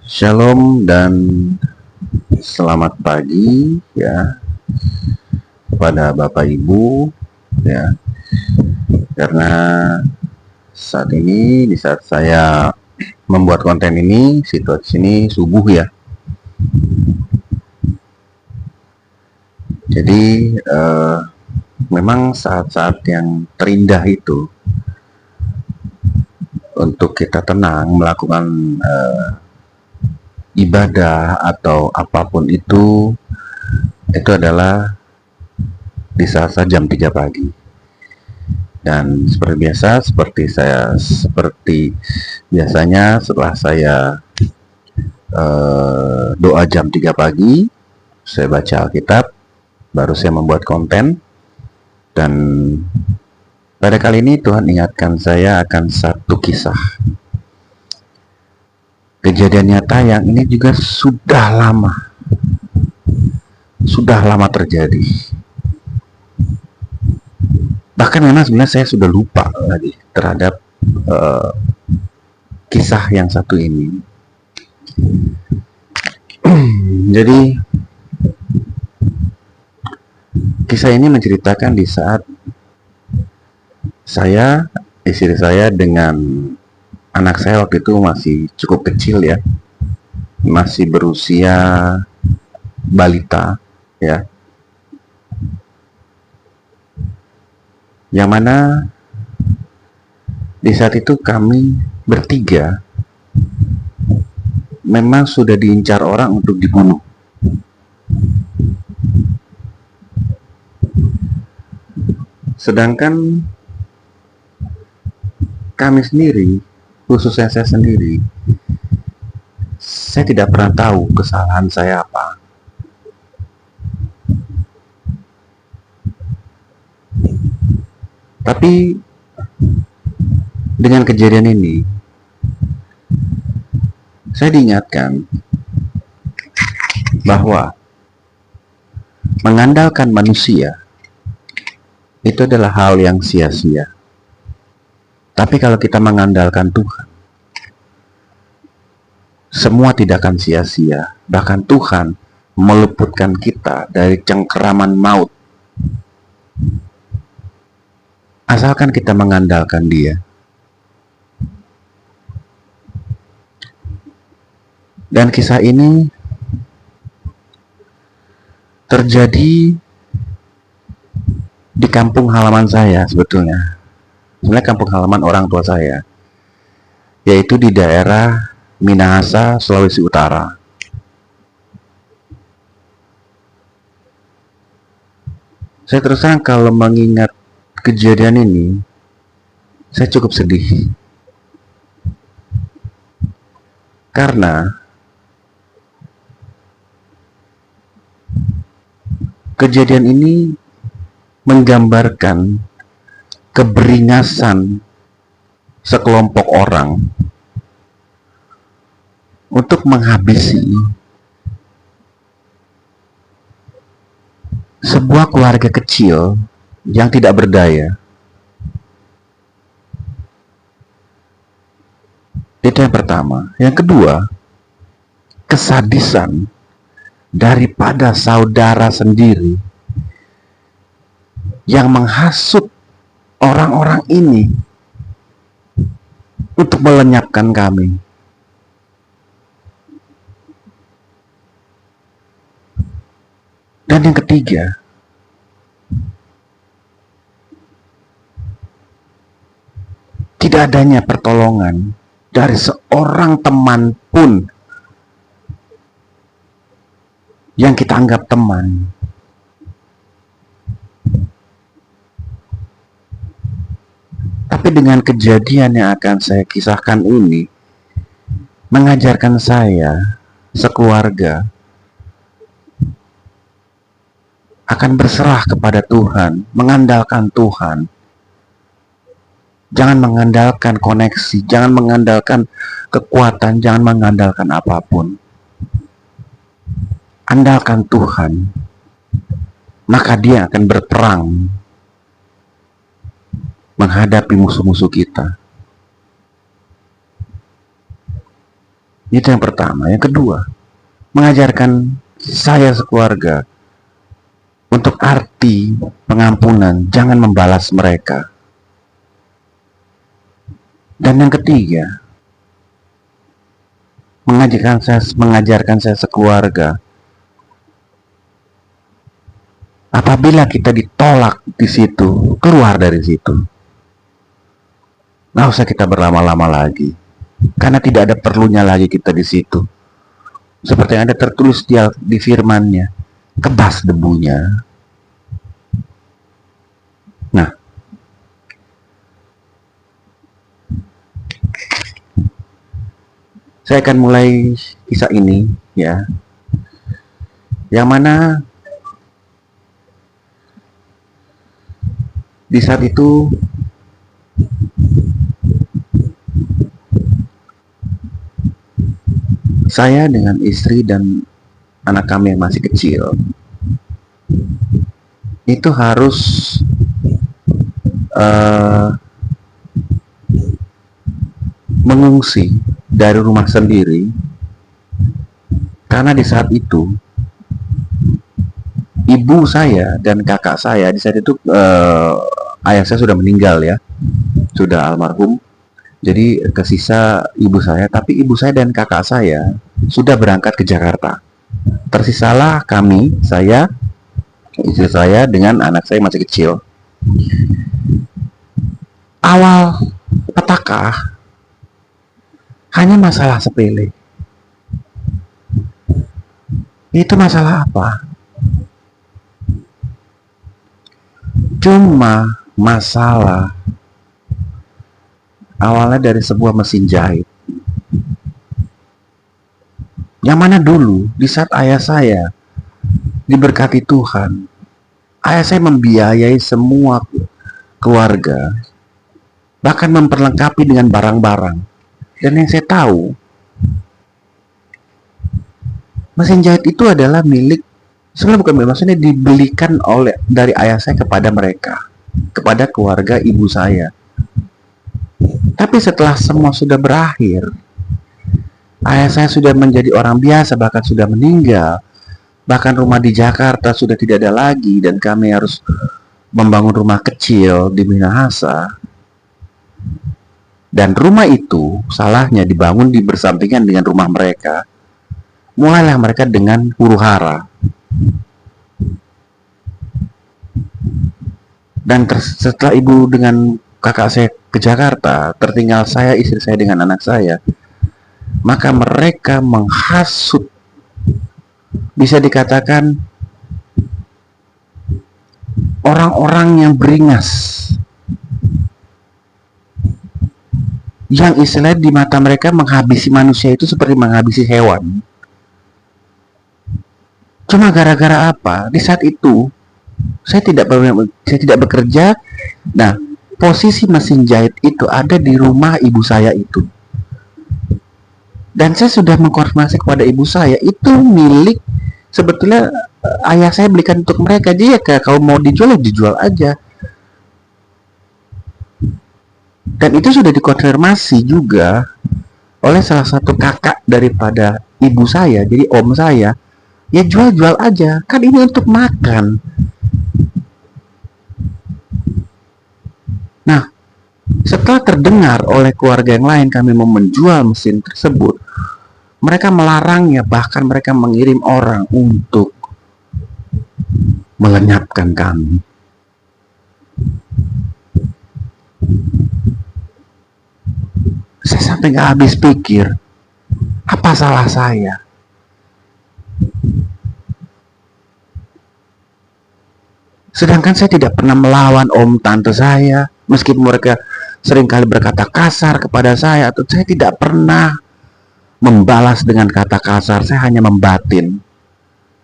Shalom dan selamat pagi ya kepada Bapak Ibu ya, karena saat ini di saat saya membuat konten ini situasi ini subuh ya. Jadi memang saat-saat yang terindah itu untuk kita tenang melakukan ibadah atau apapun itu adalah di saat jam 3 pagi. Dan seperti biasanya setelah saya doa jam 3 pagi, saya baca Alkitab, baru saya membuat konten. Dan pada kali ini Tuhan ingatkan saya akan satu kisah kejadian nyata yang ini juga sudah lama terjadi. Bahkan memang sebenarnya saya sudah lupa lagi terhadap kisah yang satu ini. Jadi kisah ini menceritakan di saat istri saya dengan anak saya waktu itu masih cukup kecil ya, masih berusia balita ya, yang mana di saat itu kami bertiga memang sudah diincar orang untuk dibunuh. Sedangkan kami sendiri, khususnya saya sendiri, saya tidak pernah tahu kesalahan saya apa. Tapi dengan kejadian ini, saya diingatkan bahwa mengandalkan manusia itu adalah hal yang sia-sia. Tapi kalau kita mengandalkan Tuhan, semua tidak akan sia-sia. Bahkan Tuhan meluputkan kita dari cengkeraman maut. Asalkan kita mengandalkan Dia. Dan kisah ini terjadi di kampung halaman saya sebetulnya. Sebenarnya kampung halaman orang tua saya, yaitu di daerah Minahasa, Sulawesi Utara. Saya terus terang kalau mengingat kejadian ini, saya cukup sedih. Karena kejadian ini menggambarkan keberingasan sekelompok orang untuk menghabisi sebuah keluarga kecil yang tidak berdaya. Itu yang pertama. Yang kedua, kesadisan daripada saudara sendiri yang menghasut orang-orang ini untuk melenyapkan kami. Dan yang ketiga, tidak adanya pertolongan dari seorang teman pun yang kita anggap teman. Tapi dengan kejadian yang akan saya kisahkan ini, mengajarkan saya sekeluarga akan berserah kepada Tuhan, mengandalkan Tuhan. Jangan mengandalkan koneksi, jangan mengandalkan kekuatan, jangan mengandalkan apapun. Andalkan Tuhan, maka Dia akan berperang menghadapi musuh-musuh kita. Itu yang pertama. Yang kedua, mengajarkan saya sekeluarga untuk arti pengampunan, jangan membalas mereka. Dan yang ketiga, mengajarkan saya sekeluarga, apabila kita ditolak di situ, keluar dari situ. Nggak usah kita berlama-lama lagi, karena tidak ada perlunya lagi kita di situ. Seperti yang ada tertulis di firman-Nya, kebas debunya. Nah, saya akan mulai kisah ini, ya, yang mana di saat itu saya dengan istri dan anak kami yang masih kecil itu harus mengungsi dari rumah sendiri, karena di saat itu ibu saya dan kakak saya, di saat itu ayah saya sudah meninggal, ya, sudah almarhum. Jadi kesisa ibu saya, tapi ibu saya dan kakak saya sudah berangkat ke Jakarta. Tersisalah kami, saya, istri saya dengan anak saya masih kecil. Awal petaka hanya masalah sepele. Itu masalah apa? Cuma masalah awalnya dari sebuah mesin jahit. Yang mana dulu di saat ayah saya diberkati Tuhan, ayah saya membiayai semua keluarga, bahkan memperlengkapi dengan barang-barang. Dan yang saya tahu, mesin jahit itu adalah milik, sebenarnya bukan milik, maksudnya dibelikan dari ayah saya kepada mereka, kepada keluarga ibu saya. Tapi setelah semua sudah berakhir, ayah saya sudah menjadi orang biasa, bahkan sudah meninggal, bahkan rumah di Jakarta sudah tidak ada lagi, dan kami harus membangun rumah kecil di Minahasa. Dan rumah itu salahnya dibangun di bersampingan dengan rumah mereka. Mulailah mereka dengan huru-hara. Dan setelah ibu dengan kakak saya ke Jakarta, tertinggal saya, istri saya dengan anak saya, maka mereka menghasut, bisa dikatakan orang-orang yang beringas, yang istilahnya di mata mereka menghabisi manusia itu seperti menghabisi hewan. Cuma gara-gara apa? Di saat itu saya tidak bekerja. Nah, posisi mesin jahit itu ada di rumah ibu saya itu. Dan saya sudah mengkonfirmasi kepada ibu saya, itu milik, sebetulnya ayah saya belikan untuk mereka. Jadi ya kalau mau dijual, dijual aja. Dan itu sudah dikonfirmasi juga oleh salah satu kakak daripada ibu saya, jadi om saya. Ya jual-jual aja, kan ini untuk makan. Nah, setelah terdengar oleh keluarga yang lain kami mau menjual mesin tersebut, mereka melarangnya, bahkan mereka mengirim orang untuk melenyapkan kami. Saya sampai nggak habis pikir, apa salah saya? Sedangkan saya tidak pernah melawan om tante saya, meskipun mereka seringkali berkata kasar kepada saya, atau saya tidak pernah membalas dengan kata kasar. Saya hanya membatin,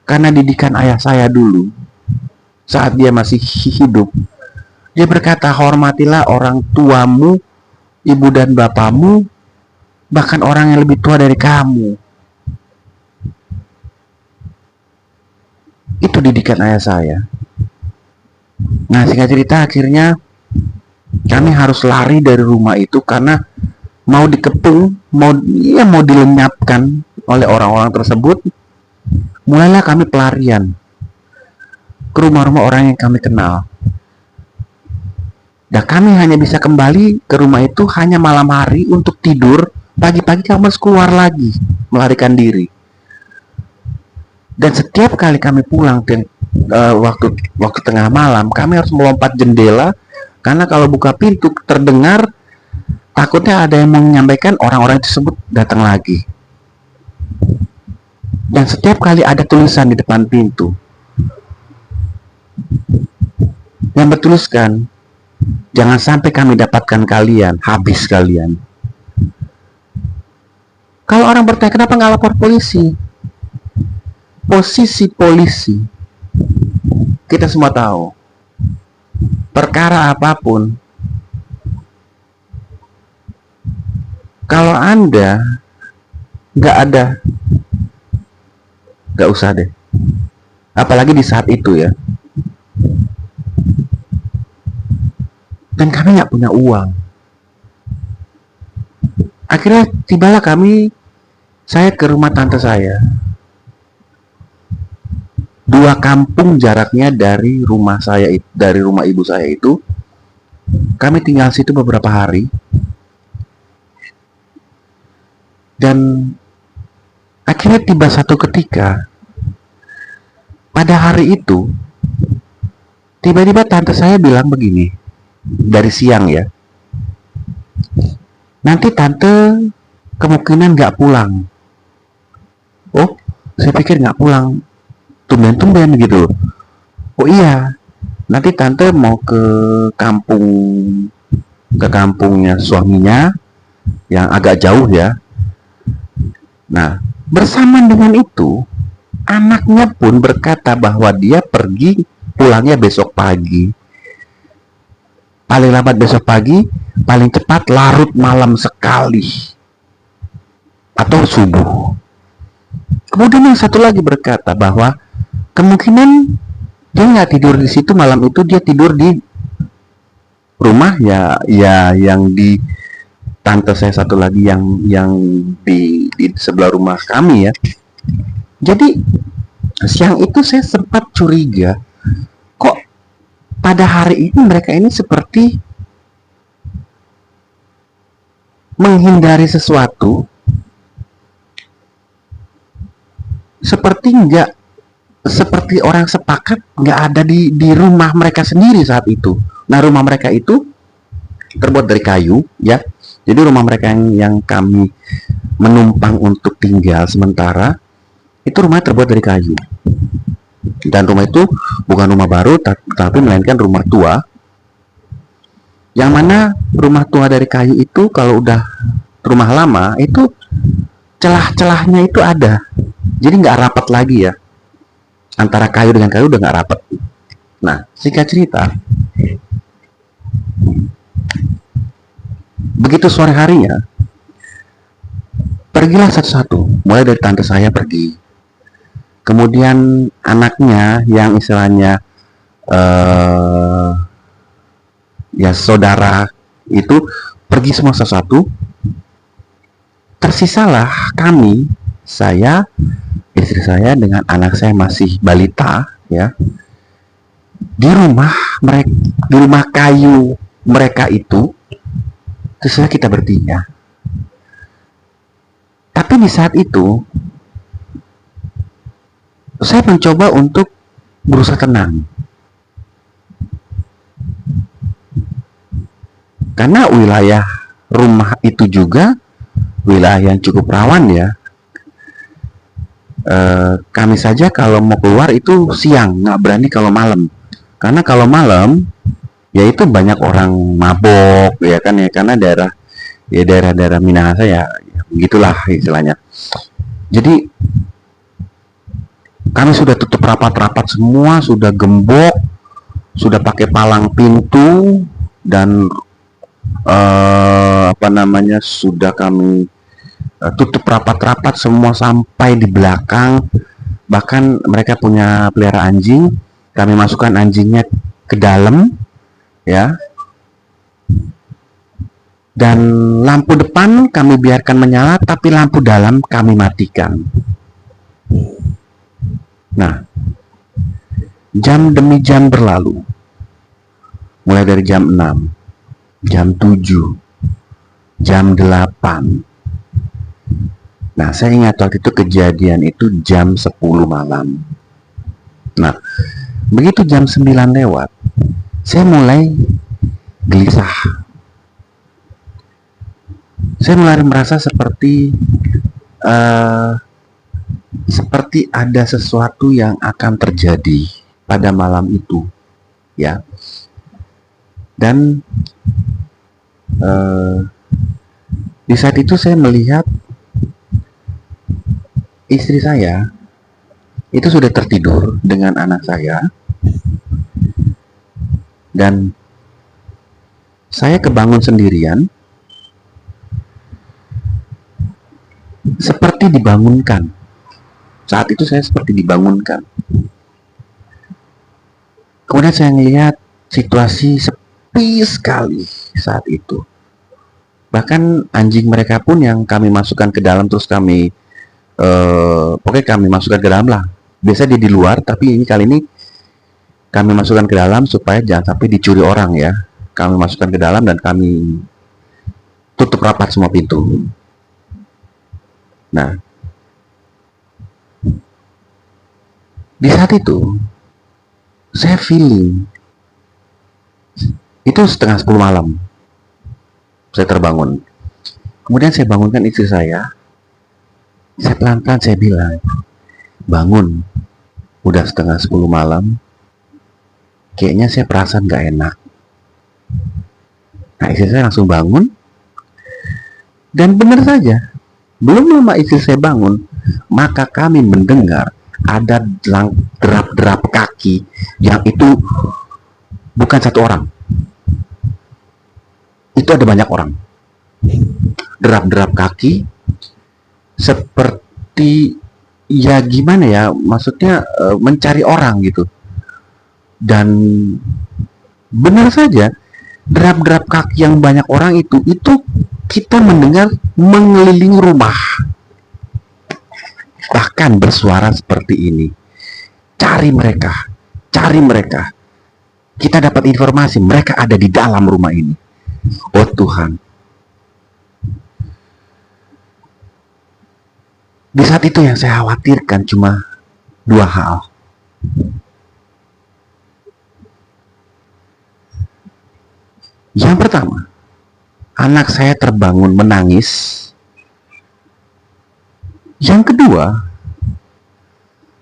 karena didikan ayah saya dulu saat dia masih hidup. Dia berkata, hormatilah orang tuamu, ibu dan bapamu, bahkan orang yang lebih tua dari kamu. Itu didikan ayah saya. Nah, singkat cerita, akhirnya kami harus lari dari rumah itu karena mau dikepung, mau dilenyapkan oleh orang-orang tersebut. Mulailah kami pelarian ke rumah-rumah orang yang kami kenal. Dan kami hanya bisa kembali ke rumah itu hanya malam hari untuk tidur. Pagi-pagi kami harus keluar lagi, melarikan diri. Dan setiap kali kami pulang waktu tengah malam, kami harus melompat jendela, karena kalau buka pintu terdengar, takutnya ada yang menyampaikan orang-orang tersebut datang lagi. Dan setiap kali ada tulisan di depan pintu yang bertuliskan, jangan sampai kami dapatkan kalian, habis kalian. Kalau orang bertanya, kenapa nggak lapor polisi? Posisi polisi, kita semua tahu, perkara apapun, kalau Anda nggak usah deh. Apalagi di saat itu ya. Dan kami nggak punya uang. Akhirnya tibalah saya ke rumah tante saya. 2 kampung jaraknya dari rumah ibu saya itu. Kami tinggal situ beberapa hari. Dan akhirnya tiba satu ketika, pada hari itu, tiba-tiba tante saya bilang begini, dari siang ya, nanti tante kemungkinan nggak pulang. Oh, saya pikir nggak pulang, tumben-tumben gitu. Oh iya, nanti tante mau ke kampungnya suaminya yang agak jauh ya. Nah, bersamaan dengan itu, anaknya pun berkata bahwa dia pulangnya besok pagi. Paling lambat besok pagi, paling cepat larut malam sekali. Atau subuh. Kemudian yang satu lagi berkata bahwa kemungkinan dia nggak tidur di situ malam itu, dia tidur di rumah ya yang di tante saya satu lagi yang di sebelah rumah kami ya. Jadi siang itu saya sempat curiga, kok pada hari ini mereka ini seperti menghindari sesuatu, seperti orang sepakat nggak ada di rumah mereka sendiri saat itu. Nah, rumah mereka itu terbuat dari kayu ya. Jadi rumah mereka yang kami menumpang untuk tinggal sementara itu rumahnya terbuat dari kayu. Dan rumah itu bukan rumah baru, tapi melainkan rumah tua. Yang mana rumah tua dari kayu itu kalau udah rumah lama itu celah-celahnya itu ada. Jadi nggak rapat lagi ya. Antara kayu dengan kayu udah nggak rapat. Nah, singkat cerita, begitu sore harinya, pergilah satu-satu. Mulai dari tante saya pergi. Kemudian anaknya yang istilahnya ya saudara itu pergi semua satu-satu. Tersisalah kami, saya, istri saya dengan anak saya masih balita ya. Di rumah kayu mereka itu terserah kita bertiga. Tapi di saat itu saya mencoba untuk berusaha tenang, karena wilayah rumah itu juga wilayah yang cukup rawan ya. Kami saja kalau mau keluar itu siang, nggak berani kalau malam, karena kalau malam ya itu banyak orang mabok ya kan ya, karena daerah Minahasa ya begitulah istilahnya. Jadi kami sudah tutup rapat-rapat semua, sudah gembok, sudah pakai palang pintu, dan sudah kami tutup rapat-rapat semua sampai di belakang. Bahkan mereka punya pelihara anjing, kami masukkan anjingnya ke dalam ya. Dan lampu depan kami biarkan menyala, tapi lampu dalam kami matikan. Nah, jam demi jam berlalu. Mulai dari jam 6, jam 7, jam 8. Nah, saya ingat waktu itu kejadian itu jam 10 malam. Nah, begitu jam 9 lewat, saya mulai gelisah. Saya mulai merasa seperti ada sesuatu yang akan terjadi pada malam itu, ya. Dan di saat itu saya melihat istri saya itu sudah tertidur dengan anak saya, dan saya kebangun sendirian, seperti dibangunkan. Saat itu saya seperti dibangunkan. Kemudian saya melihat situasi sepi sekali saat itu. Bahkan anjing mereka pun yang kami masukkan ke dalam, terus kami pokoknya kami masukkan ke dalam lah. Biasa dia di luar, tapi kali ini kami masukkan ke dalam supaya jangan sampai dicuri orang, ya. Kami masukkan ke dalam dan kami tutup rapat semua pintu. Nah, di saat itu saya feeling itu setengah 10 malam saya terbangun. Kemudian saya bangunkan istri saya. Saya pelan-pelan saya bilang, bangun, udah setengah 10 malam, kayaknya saya perasaan gak enak. Nah, istri saya langsung bangun, dan benar saja, belum lama istri saya bangun, maka kami mendengar ada derap-derap kaki yang itu bukan satu orang. Itu ada banyak orang. Derap-derap kaki seperti, ya gimana ya, maksudnya mencari orang gitu. Dan benar saja, derap-derap kaki yang banyak orang itu kita mendengar mengelilingi rumah. Bahkan bersuara seperti ini, cari mereka, cari mereka. Kita dapat informasi mereka ada di dalam rumah ini. Oh Tuhan. Di saat itu yang saya khawatirkan cuma dua hal. Yang pertama, anak saya terbangun menangis. Yang kedua,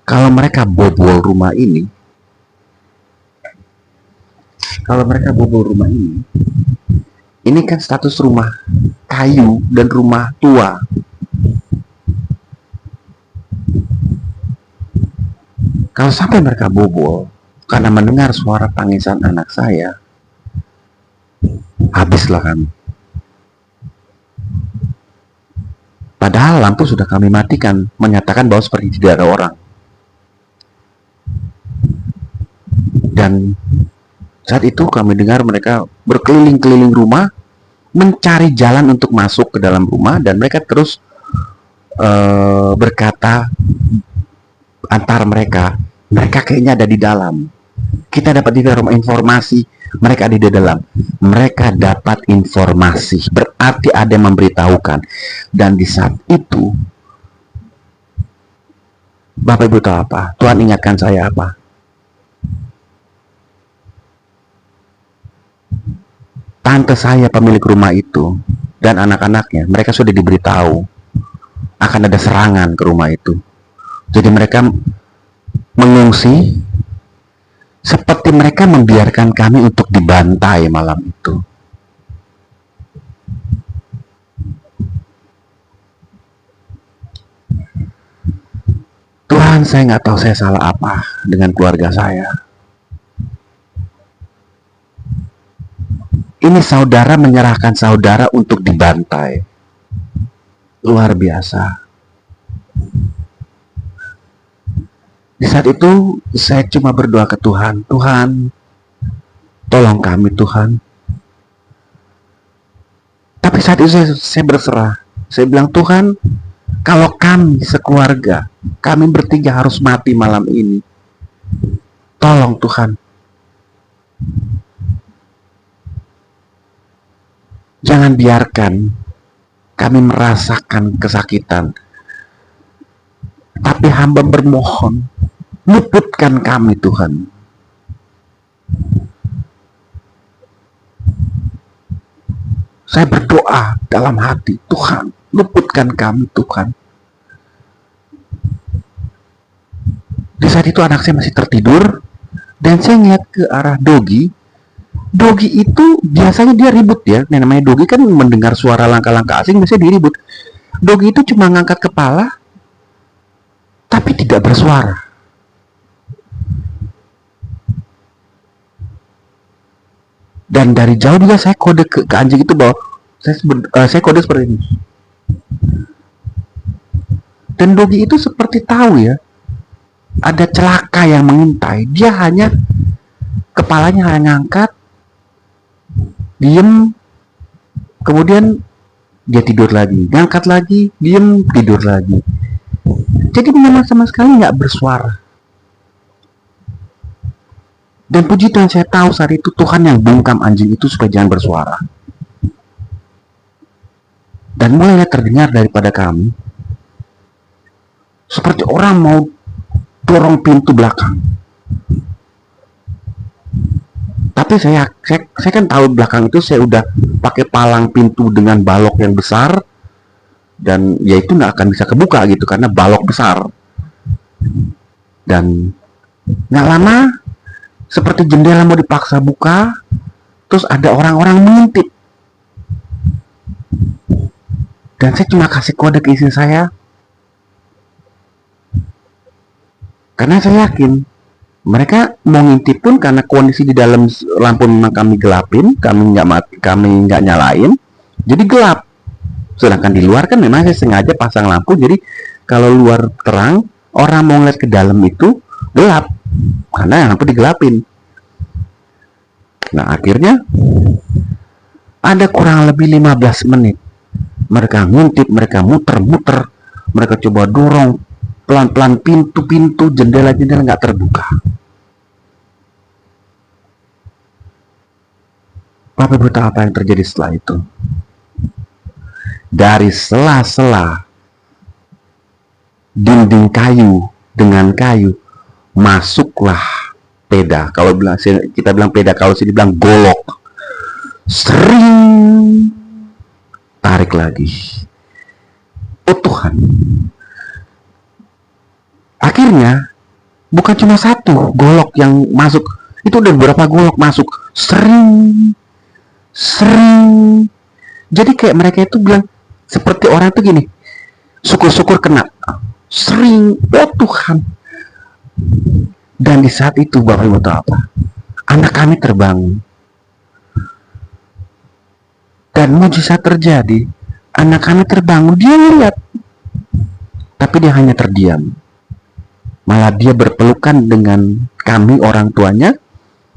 kalau mereka bobol rumah ini, ini kan status rumah kayu dan rumah tua. Kalau sampai mereka bobol karena mendengar suara tangisan anak saya, habislah kami. Padahal lampu sudah kami matikan, menyatakan bahwa seperti tidak ada orang. Dan saat itu kami dengar mereka berkeliling-keliling rumah, mencari jalan untuk masuk ke dalam rumah, dan mereka terus berkata antar mereka kayaknya ada di dalam. Kita dapat informasi mereka ada di dalam. Mereka dapat informasi, berarti ada yang memberitahukan. Dan di saat itu, Bapak Ibu tahu apa? Tuhan ingatkan saya apa? Tante saya pemilik rumah itu dan anak-anaknya, mereka sudah diberitahu akan ada serangan ke rumah itu. Jadi mereka mengungsi, seperti mereka membiarkan kami untuk dibantai malam itu. Tuhan, saya nggak tahu saya salah apa dengan keluarga saya. Ini saudara menyerahkan saudara untuk dibantai. Luar biasa. Di saat itu saya cuma berdoa ke Tuhan, Tuhan, tolong kami Tuhan. Tapi Tapi saat itu saya berserah. Saya bilang, Tuhan, kalau kami sekeluarga, kami bertiga harus mati malam ini, tolong Tuhan, jangan biarkan kami merasakan kesakitan. Tapi hamba bermohon, luputkan kami Tuhan. Saya berdoa dalam hati, Tuhan, luputkan kami Tuhan. Di saat itu anak saya masih tertidur, dan saya ngeliat ke arah Dogi. Dogi itu biasanya dia ribut ya, namanya Dogi kan mendengar suara langkah-langkah asing biasanya dia ribut. Dogi itu cuma ngangkat kepala, tapi tidak bersuara. Dan dari jauh juga saya kode ke anjing itu bahwa saya kode seperti ini. Dan Dogi itu seperti tahu ya, ada celaka yang mengintai. Dia hanya kepalanya hanya ngangkat, diem, kemudian dia tidur lagi, ngangkat lagi, diem, tidur lagi. Jadi memang sama sekali nggak bersuara. Dan puji Tuhan, saya tahu saat itu Tuhan yang bungkam anjing itu supaya jangan bersuara. Dan mulai terdengar daripada kami seperti orang mau dorong pintu belakang. Tapi saya kan tahu belakang itu saya udah pakai palang pintu dengan balok yang besar, dan ya itu nggak akan bisa kebuka gitu karena balok besar. Dan nggak lama seperti jendela mau dipaksa buka, terus ada orang-orang mengintip. Dan saya cuma kasih kode ke istri saya, karena saya yakin mereka mau ngintip pun karena kondisi di dalam lampu memang kami gelapin, kami nggak nyalain, jadi gelap. Sedangkan di luar kan memang saya sengaja pasang lampu, jadi kalau luar terang, orang mau ngeliat ke dalam itu gelap karena lampu digelapin. Nah akhirnya ada kurang lebih 15 menit mereka ngintip, mereka muter-muter, mereka coba dorong pelan-pelan pintu-pintu, jendela-jendela nggak terbuka. Bapak Ibu tahu apa yang terjadi setelah itu? Dari sela-sela dinding kayu dengan kayu masuklah peda. Kalau kita bilang peda, kalau sini bilang golok. Sering tarik lagi. Oh Tuhan. Akhirnya bukan cuma satu golok yang masuk, itu udah beberapa golok masuk. Sering. Jadi kayak mereka itu bilang seperti orang itu gini, syukur-syukur kena. Sering. Oh Tuhan. Dan di saat itu Bapak Ibu tahu apa? Anak kami terbangun. Dan mujizat terjadi. Anak kami terbangun, dia melihat. Tapi dia hanya terdiam. Malah dia berpelukan dengan kami orang tuanya.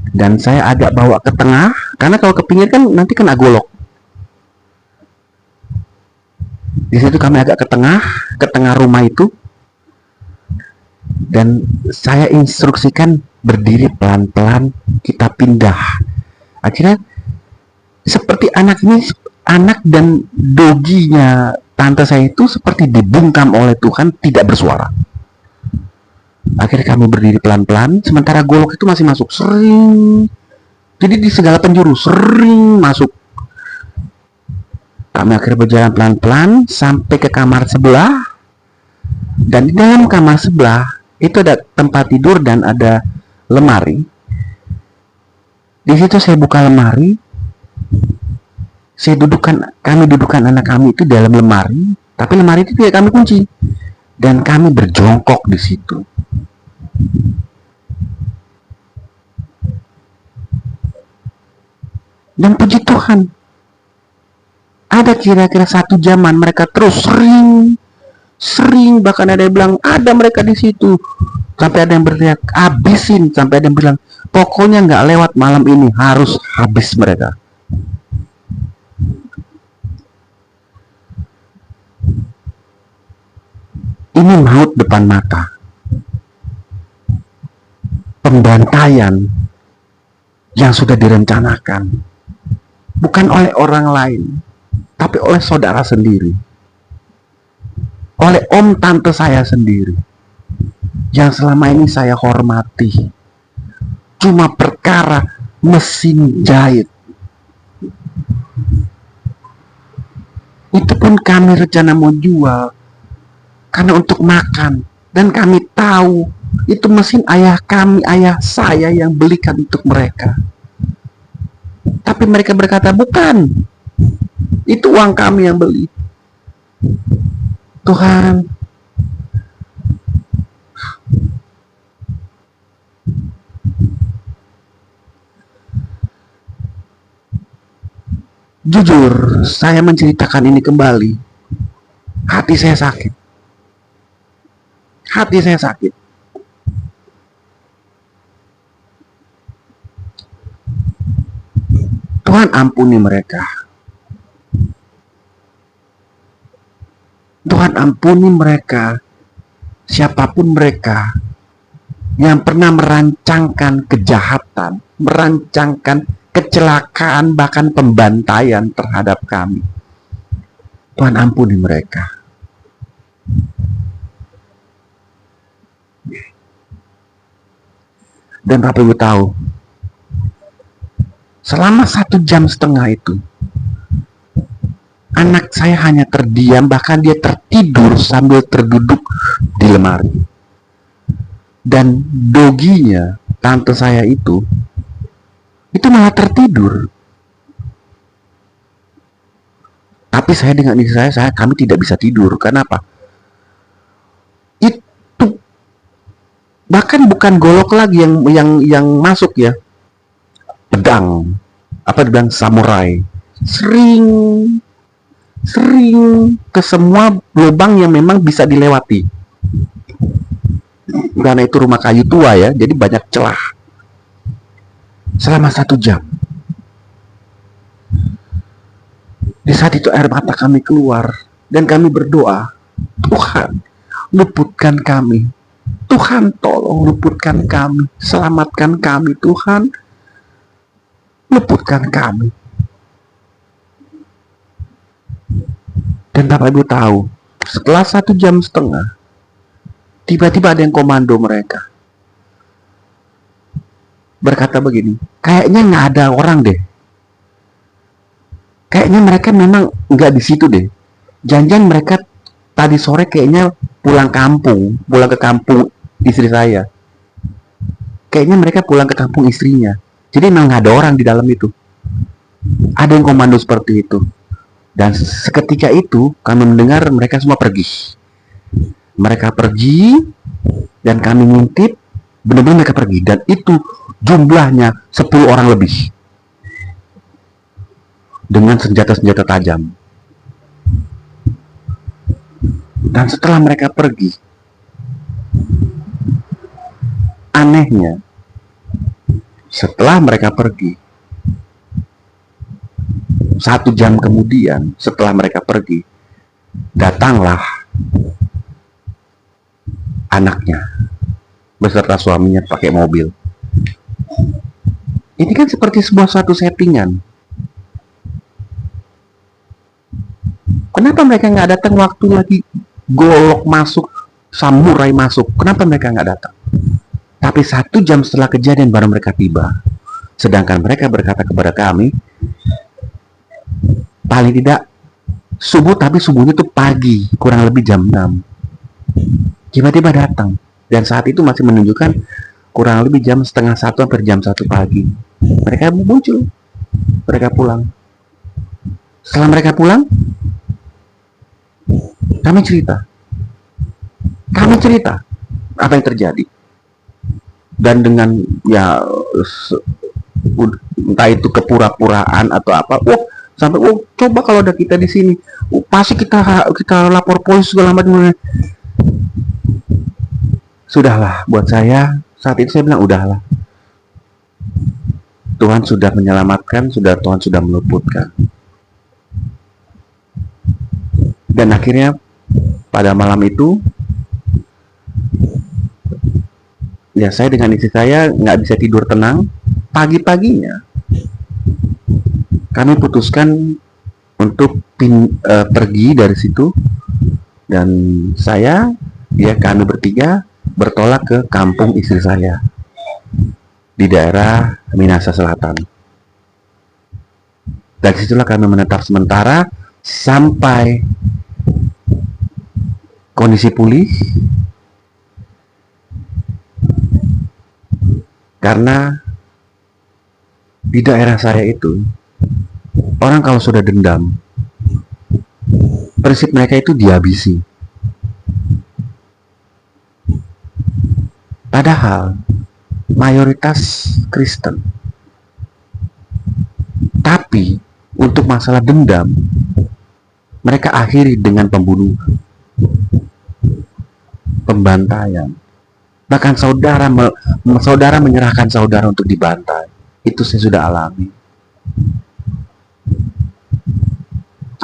Dan saya agak bawa ke tengah. Karena kalau ke pinggir kan nanti kena golok. Di situ kami agak ke tengah rumah itu. Dan saya instruksikan berdiri pelan-pelan, kita pindah. Akhirnya seperti anak dan doginya tante saya itu seperti dibungkam oleh Tuhan, tidak bersuara. Akhirnya kami berdiri pelan-pelan, sementara golok itu masih masuk, sering. Jadi di segala penjuru sering masuk. Kami akhirnya berjalan pelan-pelan sampai ke kamar sebelah. Dan di dalam kamar sebelah itu ada tempat tidur dan ada lemari. Di situ saya buka lemari. Kami dudukkan anak kami itu dalam lemari, tapi lemari itu tidak kami kunci. Dan kami berjongkok di situ. Dan puji Tuhan, ada kira-kira 1 jaman mereka terus sering, bahkan ada yang bilang ada mereka di situ, sampai ada yang berteriak habisin, sampai ada yang bilang pokoknya nggak lewat malam ini, harus habis mereka. Ini maut depan mata. Pembantaian yang sudah direncanakan. Bukan oleh orang lain, tapi oleh saudara sendiri. Oleh om tante saya sendiri. Yang selama ini saya hormati. Cuma perkara mesin jahit. Itu pun kami rencana mau jual. Karena untuk makan. Dan kami tahu itu mesin ayah kami, ayah saya yang belikan untuk mereka. Tapi mereka berkata, bukan. Itu uang kami yang beli. Tuhan, jujur, saya menceritakan ini kembali. Hati saya sakit. Hati saya sakit. Tuhan ampuni mereka. Tuhan ampuni mereka. Siapapun mereka yang pernah merancangkan kejahatan, merancangkan kecelakaan, bahkan pembantaian terhadap kami. Tuhan ampuni mereka. Dan Bapak Ibu tahu, selama 1,5 jam itu, anak saya hanya terdiam, bahkan dia tertidur sambil terduduk di lemari. Dan doginya, tante saya itu malah tertidur. Tapi saya dengan istri saya, kami tidak bisa tidur. Kenapa? Itu bahkan bukan golok lagi yang masuk ya, pedang, apa dibilang samurai, sering ke semua lubang yang memang bisa dilewati. Karena itu rumah kayu tua ya, jadi banyak celah. Selama 1 jam. Di saat itu air mata kami keluar dan kami berdoa, Tuhan, luputkan kami. Tuhan, tolong luputkan kami, selamatkan kami, Tuhan. Luputkan kami. Dan Bapak Ibu tahu, setelah 1,5 jam, tiba-tiba ada yang komando mereka. Berkata begini, kayaknya nggak ada orang deh. Kayaknya mereka memang nggak di situ deh. Jangan-jangan mereka tadi sore kayaknya pulang ke kampung istri saya. Kayaknya mereka pulang ke kampung istrinya. Jadi memang nggak ada orang di dalam itu. Ada yang komando seperti itu. Dan seketika itu kami mendengar mereka semua pergi. Mereka pergi dan kami ngintip, benar-benar mereka pergi. Dan itu jumlahnya 10 orang lebih. Dengan senjata-senjata tajam. Dan setelah mereka pergi, anehnya, setelah mereka pergi, 1 jam kemudian setelah mereka pergi, datanglah anaknya beserta suaminya pakai mobil. Ini kan seperti sebuah suatu settingan. Kenapa mereka nggak datang waktu lagi golok masuk, samurai masuk? Kenapa mereka nggak datang? Tapi 1 jam setelah kejadian baru mereka tiba. Sedangkan mereka berkata kepada kami, paling tidak subuh, tapi subuhnya itu pagi, kurang lebih jam 6. Tiba-tiba datang. Dan saat itu masih menunjukkan kurang lebih jam setengah 1 sampai jam 1 pagi. Mereka muncul. Mereka pulang. Setelah mereka pulang, kami cerita apa yang terjadi. Dan dengan ya entah itu kepura-puraan atau apa, sampai coba kalau ada kita di sini, pasti kita lapor polisi segala macam. Sudahlah, buat saya saat itu saya bilang udahlah. Tuhan sudah menyelamatkan, Tuhan sudah meluputkan. Dan akhirnya pada malam itu Ya, saya dengan istri saya nggak bisa tidur tenang. Pagi-paginya kami putuskan untuk pergi dari situ, dan kami bertiga bertolak ke kampung istri saya di daerah Minahasa Selatan. Dari situlah kami menetap sementara sampai kondisi pulih, karena di daerah saya itu orang kalau sudah dendam, prinsip mereka itu dihabisi. Padahal mayoritas Kristen. Tapi untuk masalah dendam, mereka akhiri dengan pembunuhan, pembantaian. Bahkan saudara menyerahkan saudara untuk dibantai. Itu saya sudah alami.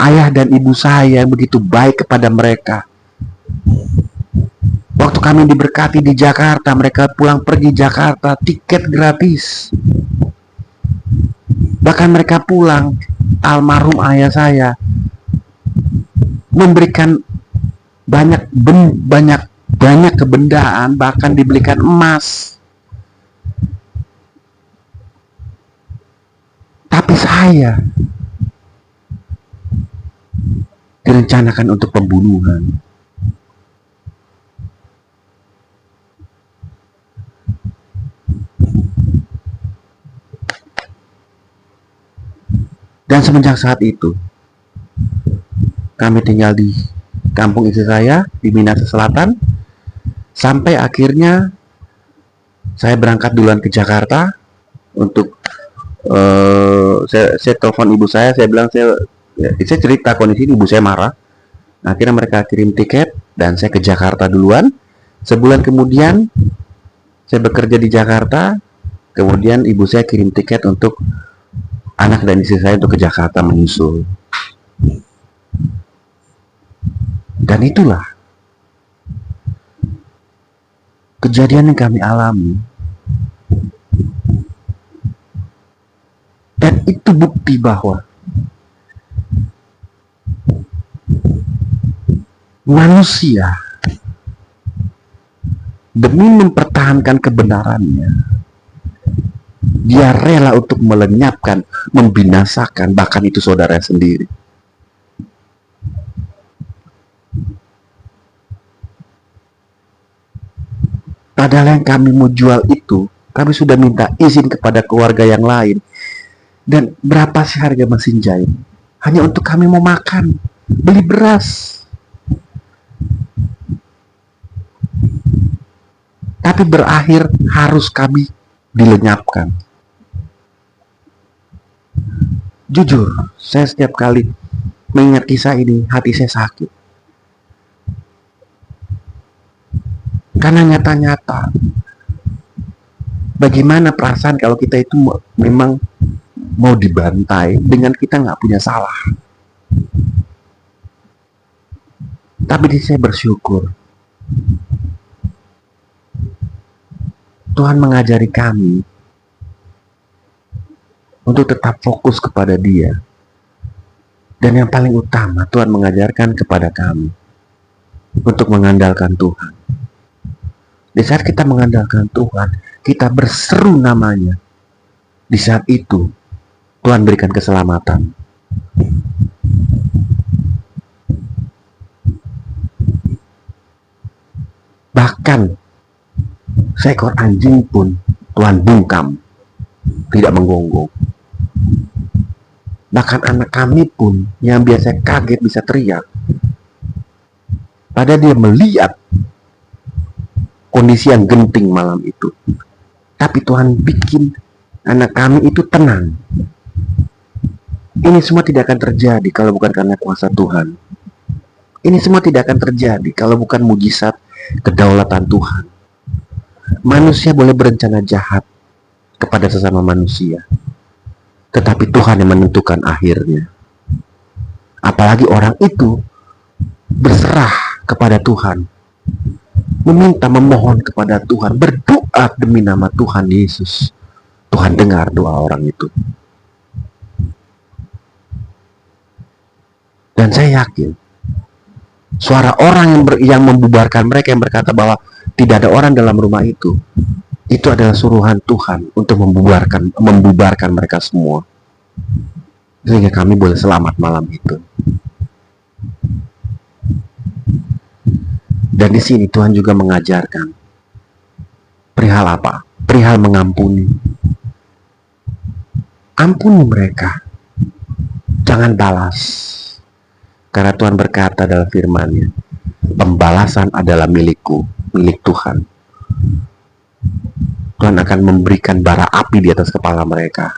Ayah dan ibu saya yang begitu baik kepada mereka. Waktu kami diberkati di Jakarta, mereka pulang pergi Jakarta, tiket gratis. Bahkan mereka pulang, almarhum ayah saya memberikan banyak kebendaan, bahkan dibelikan emas. Tapi saya direncanakan untuk pembunuhan. Dan semenjak saat itu, kami tinggal di kampung istri saya di Minahasa Selatan, sampai akhirnya saya berangkat duluan ke Jakarta untuk saya telepon ibu saya bilang saya cerita kondisi ini, ibu saya marah. Akhirnya mereka kirim tiket dan saya ke Jakarta duluan. Sebulan kemudian saya bekerja di Jakarta, kemudian ibu saya kirim tiket untuk anak dan istri saya untuk ke Jakarta menyusul. Dan itulah kejadian yang kami alami. Dan itu bukti bahwa manusia demi mempertahankan kebenarannya, dia rela untuk melenyapkan, membinasakan bahkan itu saudara sendiri. Padahal yang kami mau jual itu, kami sudah minta izin kepada keluarga yang lain. Dan berapa sih harga mesin jahit? Hanya untuk kami mau makan, beli beras. Tapi berakhir harus kami dilenyapkan. Jujur, saya setiap kali mengingat kisah ini, hati saya sakit. Karena nyata-nyata, bagaimana perasaan kalau kita itu memang mau dibantai dengan kita nggak punya salah. Tapi saya bersyukur Tuhan mengajari kami untuk tetap fokus kepada Dia. Dan yang paling utama, Tuhan mengajarkan kepada kami untuk mengandalkan Tuhan. Di saat kita mengandalkan Tuhan, kita berseru namanya. Di saat itu, Tuhan berikan keselamatan. Bahkan seekor anjing pun Tuhan bungkam, tidak menggonggong. Bahkan anak kami pun yang biasa kaget bisa teriak, padahal dia melihat kondisi yang genting malam itu. Tapi Tuhan bikin anak kami itu tenang. Ini semua tidak akan terjadi kalau bukan karena kuasa Tuhan. Ini semua tidak akan terjadi kalau bukan mujizat kedaulatan Tuhan. Manusia boleh berencana jahat kepada sesama manusia, tetapi Tuhan yang menentukan akhirnya. Apalagi orang itu berserah kepada Tuhan, meminta, memohon kepada Tuhan, berdoa berdoa demi nama Tuhan Yesus, Tuhan dengar doa orang itu. Dan saya yakin suara orang yang membubarkan mereka, yang berkata bahwa tidak ada orang dalam rumah itu adalah suruhan Tuhan untuk membubarkan mereka semua, sehingga kami boleh selamat malam itu. Dan di sini Tuhan juga mengajarkan perihal apa? Perihal mengampuni. Ampuni mereka, jangan balas. Karena Tuhan berkata dalam firman-Nya, pembalasan adalah milikku, milik Tuhan. Tuhan akan memberikan bara api di atas kepala mereka.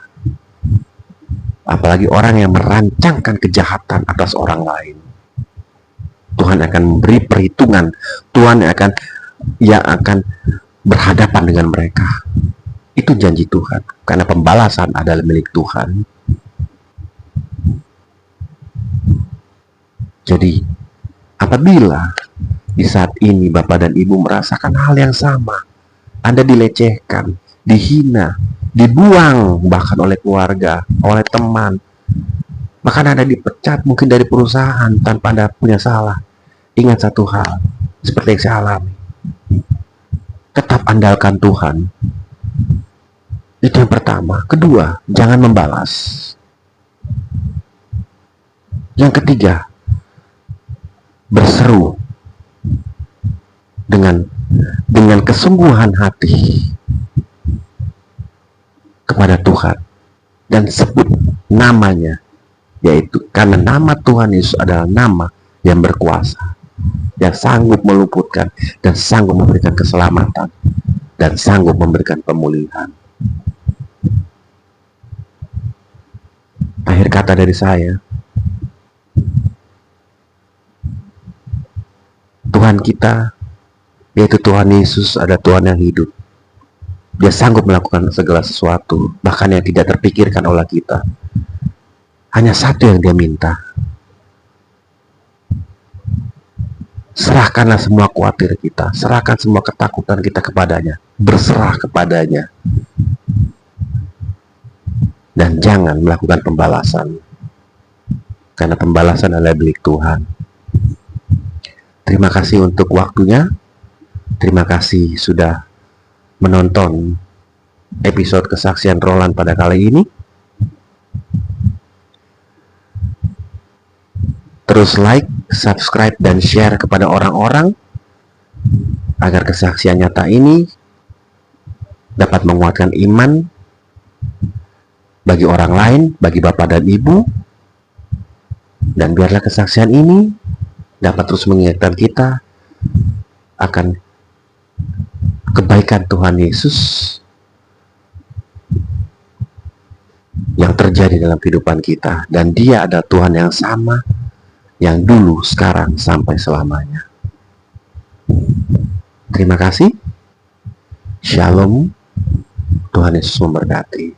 Apalagi orang yang merancangkan kejahatan atas orang lain. Tuhan akan memberi perhitungan. Tuhan yang akan berhadapan dengan mereka. Itu janji Tuhan. Karena pembalasan adalah milik Tuhan. Jadi, apabila di saat ini Bapak dan Ibu merasakan hal yang sama, Anda dilecehkan, dihina, dibuang bahkan oleh keluarga, oleh teman, bahkan Anda dipecat mungkin dari perusahaan tanpa Anda punya salah, ingat satu hal, seperti yang saya alami, tetap andalkan Tuhan. Itu yang pertama. Kedua, jangan membalas. Yang ketiga, berseru dengan kesungguhan hati kepada Tuhan dan sebut namanya, yaitu karena nama Tuhan Yesus adalah nama yang berkuasa, yang sanggup meluputkan dan sanggup memberikan keselamatan dan sanggup memberikan pemulihan. Akhir kata dari saya, Tuhan kita, yaitu Tuhan Yesus, ada Tuhan yang hidup. Dia sanggup melakukan segala sesuatu, bahkan yang tidak terpikirkan oleh kita. Hanya satu yang Dia minta. Serahkanlah semua khawatir kita, serahkan semua ketakutan kita kepadanya, berserah kepadanya. Dan jangan melakukan pembalasan, karena pembalasan adalah milik Tuhan. Terima kasih untuk waktunya. Terima kasih sudah menonton episode kesaksian Roland pada kali ini. Terus like, subscribe, dan share kepada orang-orang agar kesaksian nyata ini dapat menguatkan iman bagi orang lain, bagi Bapak dan Ibu. Dan biarlah kesaksian ini dapat terus mengingatkan kita akan kebaikan Tuhan Yesus yang terjadi dalam kehidupan kita. Dan Dia adalah Tuhan yang sama, yang dulu, sekarang, sampai selamanya. Terima kasih. Shalom. Tuhan Yesus memberkati.